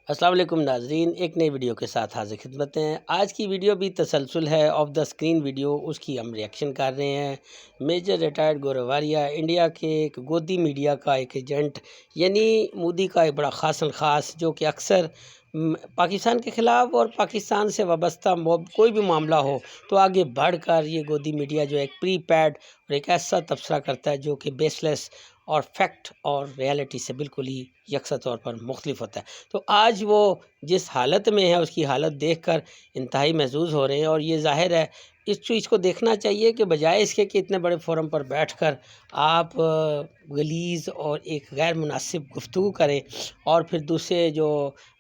अस्सलाम वालेकुम नाजरीन, एक नई वीडियो के साथ हाजिर खिदमत हैं। आज की वीडियो भी तसलसल है ऑफ द स्क्रीन वीडियो, उसकी हम रिएक्शन कर रहे हैं। मेजर रिटायर्ड गोरवारिया इंडिया के एक गोदी मीडिया का एक एजेंट यानी मोदी का एक बड़ा ख़ासन ख़ास, जो कि अक्सर पाकिस्तान के ख़िलाफ़ और पाकिस्तान से वाबस्ता कोई भी मामला हो तो आगे बढ़कर ये गोदी मीडिया जो एक प्री पैड और एक ऐसा तबसरा करता है जो कि बेसलेस और फैक्ट और रियलिटी से बिल्कुल ही यकसा तौर पर मुख्तलिफ होता है। तो आज वो जिस हालत में है उसकी हालत देखकर इंतहाई महजूज़ हो रहे हैं, और ये ज़ाहिर है इस चीज़ को देखना चाहिए कि बजाय इसके कि इतने बड़े फोरम पर बैठकर आप गलीज़ और एक गैर मुनासिब गुफ्तगू करें और फिर दूसरे जो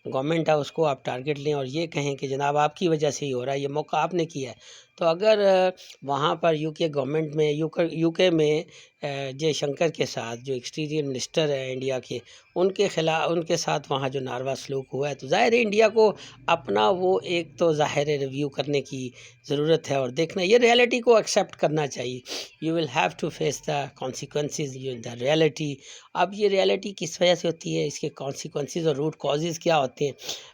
गवर्नमेंट है उसको आप टारगेट लें और ये कहें कि जनाब आपकी वजह से ही हो रहा है, ये मौका आपने किया है। तो अगर वहाँ पर यूके गवर्नमेंट में यूके में जयशंकर के साथ जो एक्सटीरियर मिनिस्टर है इंडिया के, उनके साथ वहाँ जो नारवा सलूक हुआ है, तो ज़ाहिर है इंडिया को अपना वो एक तो ज़ाहिर है रिव्यू करने की ज़रूरत है और देखना, ये रियलिटी को एक्सेप्ट करना चाहिए। You will have to face the consequences, you the reality. अब ये रियलिटी किस वजह से होती है, इसके कॉन्सिक्वेंसेस और रूट कॉजेज़ क्या होते हैं,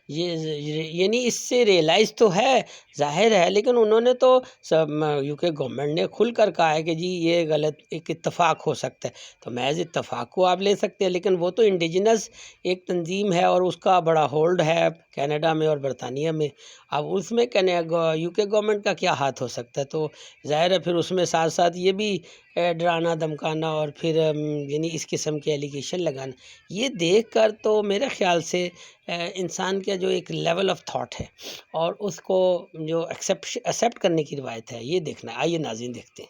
ये यानी इससे रियलाइज़ तो है, ज़ाहिर है, लेकिन उन्होंने तो सब यूके गवर्नमेंट ने खुल कर कहा है कि जी ये गलत एक इत्तफाक हो सकता है। तो महज इत्तफाक को आप ले सकते हैं, लेकिन वो तो इंडिजिनस एक तंजीम है और उसका बड़ा होल्ड है कनाडा में और बरतानिया में। अब उसमें यूके गवर्नमेंट का क्या हाथ हो सकता है? तो ज़ाहिर है फिर उसमें साथ साथ ये भी डराना धमकाना और फिर यानी इस किस्म के एलिगेशन लगाना, ये देख कर तो मेरे ख्याल से इंसान का जो एक लेवल ऑफ थॉट है और उसको जो एक्सेप्ट करने की रिवायत है, ये देखना है। आइए नाज़रीन देखते हैं।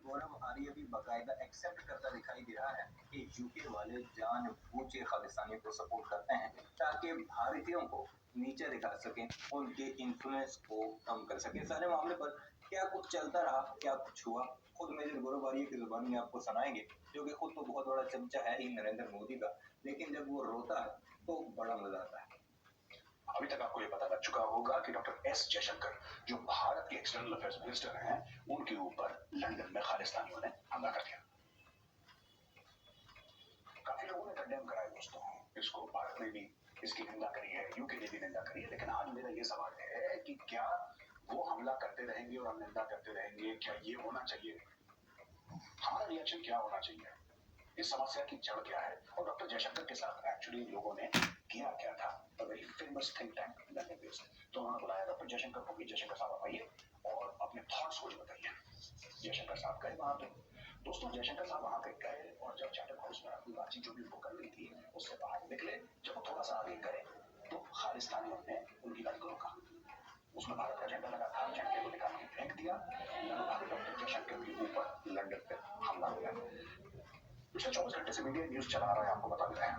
गौरव आर्य भी बाकायदा एक्सेप्ट करता दिखाई दे रहा है कि यूके वाले जानबूझ के खालिस्तानियों को सपोर्ट करते हैं ताकि भारतीयों को नीचे दिखा सकें, उनके इन्फ्लुएंस को कम कर सकें। सारे मामले पर क्या कुछ चलता रहा, क्या कुछ हुआ, खुद मेजर गौरव आर्य की जुबान में आपको सुनाएंगे, जो कि खुद तो बहुत बड़ा चमचा है ही नरेंद्र मोदी का, लेकिन जब वो रोता है तो बड़ा मजा आता है। अभी तक आपको ये पता लग चुका होगा कि डॉक्टर एस जयशंकर, जो भारत के एक्सटर्नल अफेयर्स मिनिस्टर हैं, उनके ऊपर लंदन में खालिस्तानियों ने हमला कर दिया। काफी लोगों ने कंडेम करा है दोस्तों इसको, भारत ने भी इसकी निंदा करी है, यूके ने भी निंदा करी है, लेकिन आज मेरा ये सवाल है कि क्या वो हमला करते रहेंगे और हम निंदा करते रहेंगे? क्या ये होना चाहिए? हमारा रिएक्शन क्या होना चाहिए? इस समस्या की जड़ क्या है और डॉक्टर जयशंकर के साथ एक्चुअली लोगों ने किया क्या था? A very famous think tank London based, तो उन्होंने बुलाया डॉक्टर जयशंकर को कि जयशंकर साहब आप आइए और अपने थॉट्स मुझे बताइए। जयशंकर साहब गए वहां पे। दोस्तों जयशंकर साहब वहां पे गए और जब चैटम हाउस में अपनी बातचीत जो भी उनको करनी थी उससे बाहर निकले, जब वो थोड़ा सा आगे गए तो खालिस्तानियों ने उनकी गाड़ी को रोका। उसमें भारत का झंडा लगा था, झंडे को निकाल के फेंक दिया, लगभग डॉक्टर जयशंकर के ऊपर लंदन पे हमला हो गया। पिछले 24 घंटे से मीडिया न्यूज चला रहा है, आपको बता देते हैं।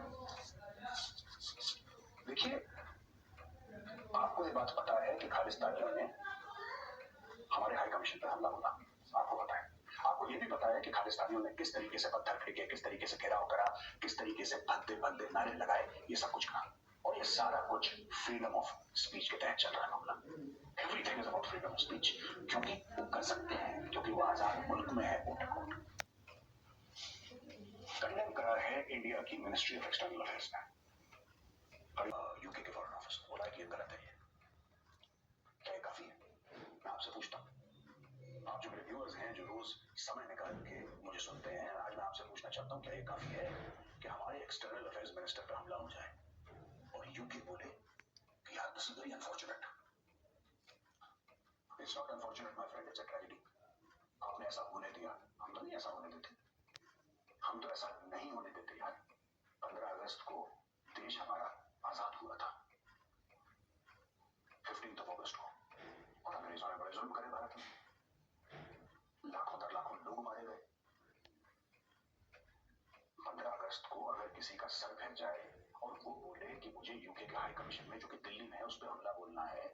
देखिए, आपको ये बात पता है कि खालिस्तानियों ने हमारे हाई कमीशन पर हमला बोला, आपको पता है। आपको ये भी पता है कि खालिस्तानियों ने किस तरीके से पत्थर फेंके, किस तरीके से घेराव करा, किस तरीके से भद्दे भद्दे नारे लगाए, ये सब कुछ कहा। और ये सारा कुछ फ्रीडम ऑफ स्पीच के तहत चल रहा है मामला। Everything is about freedom of speech, क्योंकि वो कर सकते हैं, क्योंकि वो आजाद मुल्क में है। कंडेम करा है इंडिया की मिनिस्ट्री ऑफ एक्सटर्नल अफेयर्स ने, यूके के फॉरेन ऑफिस को बोला कि ये गलत है। क्या ये काफी है? मैं आपसे पूछता हूँ, आप जो मेरे व्यूअर्स हैं, जो रोज समय निकाल के मुझे सुनते हैं, आज मैं आपसे पूछना चाहता हूँ, क्या ये काफी है कि हमारे एक्सटर्नल अफेयर्स मिनिस्टर पर हमला हो जाए और यूके बोले कि यार this is very unfortunate? It's not unfortunate my friend, it's a tragedy. आपने ऐसा होने दिया, हम तो नहीं ऐसा होने देते, हम तो ऐसा नहीं होने देते यार। 15 अगस्त को देश हमारा आजाद हुआ था, 15 अगस्त को, और अंग्रेजों ने बड़े जुल्म करे भारत में, लाखों दर लाखों लोग मारे गए। 15 अगस्त को अगर किसी का सर फट जाए और वो बोले कि मुझे यूके के हाई कमीशन में, जो कि दिल्ली में है, उस पर हमला बोलना है,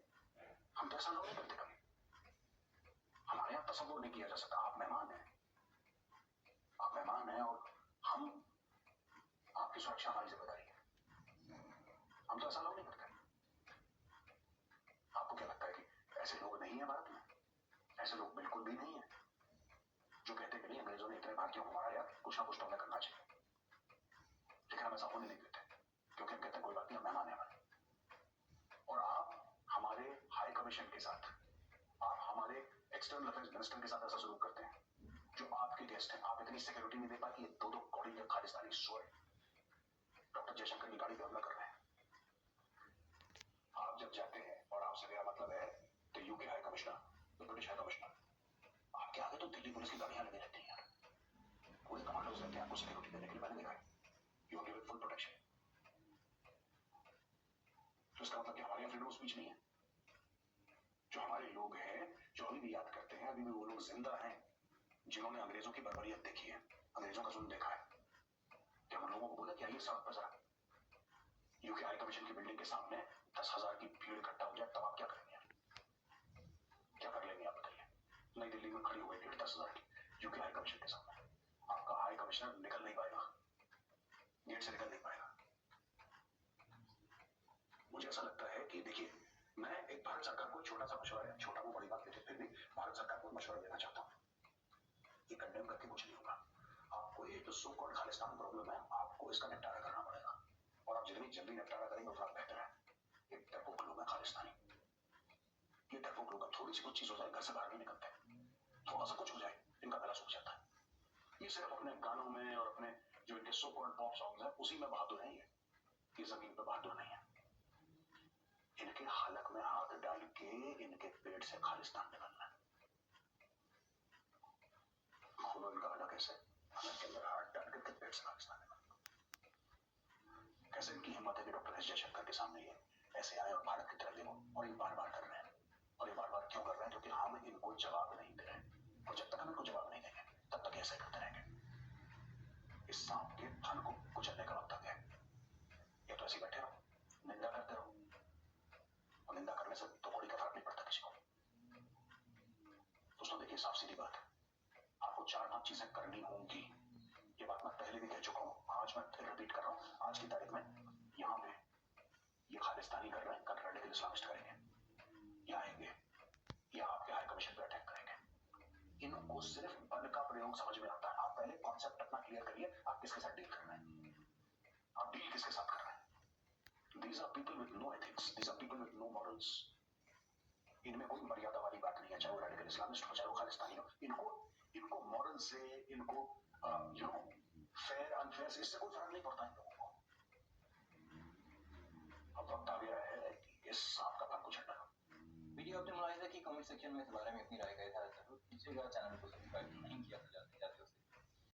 हम तो ऐसा नहीं करते कभी। हमारे यहाँ तसव्वुर नहीं किया जा सकता। आप मेहमान हैं, आप मेहमान हैं और हम, आपकी सुरक्षा हमारी जिम्मेदारी है, हम तो ऐसा नहीं करते। आपको क्या लगता है कि ऐसे लोग नहीं है भारत में? ऐसे लोग बिल्कुल भी नहीं है जो कहते हैं कि नहीं, अंग्रेजों ने इतने भारतीयों को मारा यार, कुछ ना कुछ तो हमें करना चाहिए। लेकिन हम ऐसा होने नहीं देते, क्योंकि हम कमीशन के साथ आप हमारे एक्सटर्नल अफेयर्स मिनिस्टर के साथ ऐसा सलूक करते हैं? जो आपके गेस्ट हैं, आप इतनी सिक्योरिटी नहीं दे पाए कि ये दो कौड़ी के खालिस्तानी सोए डॉक्टर जयशंकर की गाड़ी पे हमला कर रहे हैं। आप जब जाते हैं और आपसे मेरा मतलब है तो यूके हाई कमिश्नर, तो ब्रिटिश हाई कमिश्नर, आपके आगे तो दिल्ली पुलिस की गाड़ियां लगी रहती हैं, पूरे कमांडोज रहते हैं आपको सिक्योरिटी देने के लिए। मैंने देखा है, you are given full protection. तो इसका मतलब कि हमारे यहाँ फ्रीडम ऑफ स्पीच नहीं है। जो हमारे लोग हैं, जो अभी भी याद करते हैं, अभी भी वो लोग जिंदा हैं जिन्होंने अंग्रेजों की बर्बरियत देखी है, अंग्रेजों का जुल्म देखा है। क्या उन लोगों को बोला कि आइए सड़क पर जरा यूके हाई कमीशन की बिल्डिंग के सामने 10,000 की भीड़ इकट्ठा हो जाए, तब आप क्या करेंगे? क्या कर लेंगे आप बताइए? नई दिल्ली में खड़ी हुई भीड़ 10,000 की यूके हाई कमीशन के सामने, आपका हाई कमिश्नर निकल नहीं पाएगा, गेट से निकल नहीं पाएगा। मुझे ऐसा लगता है कि देखिए, मैं एक भारत सरकार को छोटा सा मशवरा है, छोटा वो बड़ी बात, लेकिन फिर भी भारत सरकार को मशवरा देना चाहता हूँ। ये कंडेम करके कुछ नहीं होगा। आपको ये जो सो कॉल्ड खालिस्तान प्रॉब्लम है, आपको इसका निपटारा करना पड़ेगा, और आप जितनी जल्दी निपटारा करेंगे उतना बेहतर है। ये डरपोक लोग हैं खालिस्तानी, ये डरपोक लोग, थोड़ी सी कुछ चीज हो जाए घर से बाहर नहीं निकलते, थोड़ा सा कुछ हो जाए इनका गला सूख जाता है। ये सिर्फ अपने गानों में और अपने जो इनके सो कॉल्ड पॉप सॉन्ग्स हैं उसी में बहादुर हैं। ये जमीन पे बहादुर नहीं है। इनके हलक में हाथ डाल के इनके पेट से खालिस्तान निकलना है। खोलो इनका हलक कैसे, हलक के अंदर हाथ डाल के पेट से खालिस्तान निकलना। कैसे इनकी हिम्मत है कि डॉक्टर एस जयशंकर के सामने ये ऐसे आए और भारत की तरफ देखो, और ये बार बार कर रहे हैं। और ये बार बार क्यों कर रहे हैं? क्योंकि हम इनको जवाब नहीं दे रहे, और जब तक हम इनको जवाब नहीं देंगे तब तक ऐसे करते रहेंगे। इस सांप के फन को कुचलने का वक्त आ गया। या तो ऐसे बैठे रहो, निंदा करते रहो, और निंदा करने से तो कोई का फर्क नहीं पड़ता किसी को। दोस्तों देखिए, साफ सीधी बात है, आपको 4-5 चीजें करनी होंगी। ये बात मैं पहले भी कह चुका हूँ, आज मैं फिर रिपीट कर रहा हूँ। आज की तारीख में यहाँ पे ये खालिस्तानी कर रहे हैं, कल रेडिकल इस्लामिस्ट करेंगे, ये आएंगे, ये आपके हाई कमीशन पे अटैक करेंगे। इनको सिर्फ बल का प्रयोग समझ में आता है। आप पहले कॉन्सेप्ट अपना क्लियर करिए, आप किसके साथ डील कर रहे हैं, आप डील किसके साथ कर रहे हैं। These are people with no ethics, these are people with no morals. इनमें कोई मर्यादा वाली बात नहीं है, चाहे वो रेडिकल इस्लामिस्ट हो, चाहे वो खालिस्तानी हो। इनको मॉरल से, इनको फेयर अनफेयर से, इससे कोई फर्क नहीं पड़ता इन लोगों को। अब वक्त आ गया है कि इस सांप का फन को छंटा। वीडियो अपने मुलाहिजा की कमेंट सेक्शन में इस बारे में अपनी राय का इज़हार जरूर कीजिएगा। चैनल को सब्सक्राइब नहीं किया तो जल्दी